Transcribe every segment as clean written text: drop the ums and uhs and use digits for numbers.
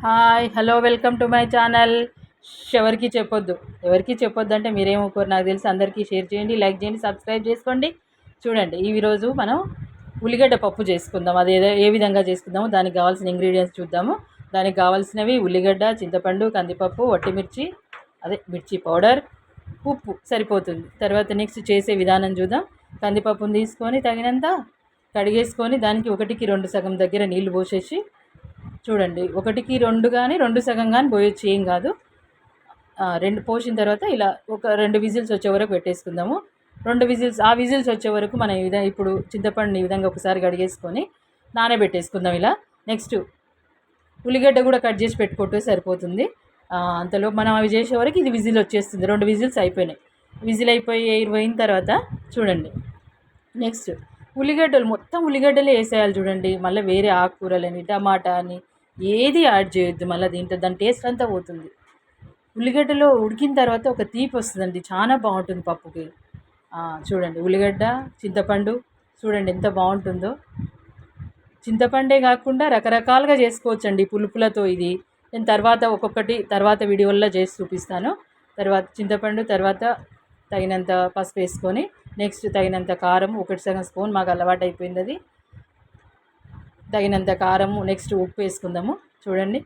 Hi hello welcome to my channel. ఎవరికి చెప్పొద్దు అంటే మీరేమనుకోరు నాకు తెలిసి. అందరికీ షేర్ చేయండి, లైక్ చేయండి, సబ్స్క్రైబ్ చేసుకోండి. చూడండి, ఈరోజు మనం ఉల్లిగడ్డ పప్పు చేసుకుందాం. అది ఏ విధంగా చేసుకుందామో దానికి కావాల్సిన ఇంగ్రీడియంట్స్ చూద్దాము. దానికి కావాల్సినవి ఉల్లిగడ్డ, చింతపండు, కందిపప్పు, వట్టిమిర్చి, మిర్చి పౌడర్, ఉప్పు సరిపోతుంది. తర్వాత నెక్స్ట్ చేసే విధానం చూద్దాం. కందిపప్పును తీసుకొని తగినంత కడిగేసుకొని దానికి 1కి 2 సగం దగ్గర నీళ్లు పోసేసి, చూడండి 1కి 2 కానీ 2 సగం కానీ పోయొచ్చు, ఏం కాదు. 2 పోసిన తర్వాత ఇలా ఒక 2 విజిల్స్ వచ్చే వరకు పెట్టేసుకుందాము. 2 విజిల్స్ వచ్చే వరకు మనం ఇప్పుడు చింతపండుని ఈ విధంగా ఒకసారి కడిగేసుకొని నానబెట్టేసుకుందాం ఇలా. నెక్స్ట్ ఉల్లిగడ్డ కూడా కట్ చేసి పెట్టుకుంటే సరిపోతుంది. అంతలో మనం అవి చేసే వరకు ఇది విజిల్ వచ్చేస్తుంది. 2 విజిల్స్ అయిపోయినాయి. విజిల్ అయిపోయిన తర్వాత చూడండి, నెక్స్ట్ మొత్తం ఉల్లిగడ్డలే వేసేయాలి. చూడండి, మళ్ళీ వేరే ఆకుకూరలని, టమాటా అని ఏది యాడ్ చేయొద్దు. మళ్ళీ దాని టేస్ట్ అంతా పోతుంది. ఉల్లిగడ్డలో ఉడికిన తర్వాత ఒక తీపి వస్తుందండి, చాలా బాగుంటుంది పప్పుకి. చూడండి, ఉల్లిగడ్డ, చింతపండు చూడండి ఎంత బాగుంటుందో. చింతపండే కాకుండా రకరకాలుగా చేసుకోవచ్చండి పులుపులతో. ఇది నేను తర్వాత వీడియోల్లో చేసి చూపిస్తాను. తర్వాత చింతపండు, తర్వాత తగినంత పసుపు వేసుకొని, నెక్స్ట్ తగినంత కారం, 1 సగం స్పూన్, మాకు అలవాటు అయిపోయింది అది. తగినంత కారము, నెక్స్ట్ ఉప్పు వేసుకుందాము. చూడండి,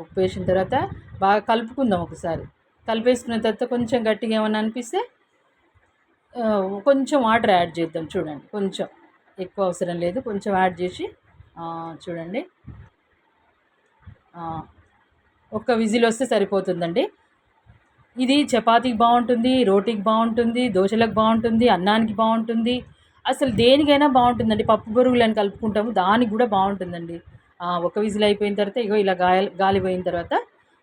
ఉప్పు వేసిన తర్వాత బాగా కలుపుకుందాం. ఒకసారి కలిపేసుకున్న తర్వాత కొంచెం గట్టిగా ఏమన్నా అనిపిస్తే కొంచెం వాటర్ యాడ్ చేద్దాం. చూడండి, కొంచెం ఎక్కువ అవసరం లేదు, కొంచెం యాడ్ చేసి చూడండి, ఒక్క విజిల్ వస్తే సరిపోతుందండి. ఇది చపాతీకి బాగుంటుంది, రోటీకి బాగుంటుంది, దోశలకు బాగుంటుంది, అన్నానికి బాగుంటుంది, అసలు దేనికైనా బాగుంటుందండి. పప్పు బొరుగులని కలుపుకుంటాము, దానికి కూడా బాగుంటుందండి. ఒక విజిల్ అయిపోయిన తర్వాత ఇగో ఇలా గాలి పోయిన తర్వాత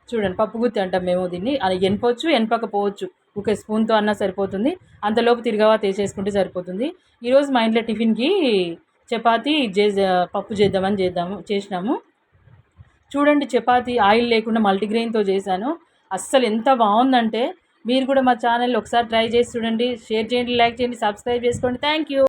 చూడండి, పప్పు గుత్తి అంటాం మేము దీన్ని. అది ఎనపొచ్చు, ఎనపకపోవచ్చు. ఒక స్పూన్తో అన్నా సరిపోతుంది. అంతలోపు తిరగవా తీసేసుకుంటే సరిపోతుంది. ఈరోజు మా ఇంట్లో టిఫిన్కి చపాతీ పప్పు చేసినాము. చూడండి, చపాతీ ఆయిల్ లేకుండా మల్టీగ్రెయిన్తో చేశాను. అస్సలు ఎంత బాగుందంటే మీరు కూడా మా ఛానల్ ఒకసారి ట్రై చేసి చూడండి. షేర్ చేయండి, లైక్ చేయండి, సబ్స్క్రైబ్ చేసుకోండి. Thank you.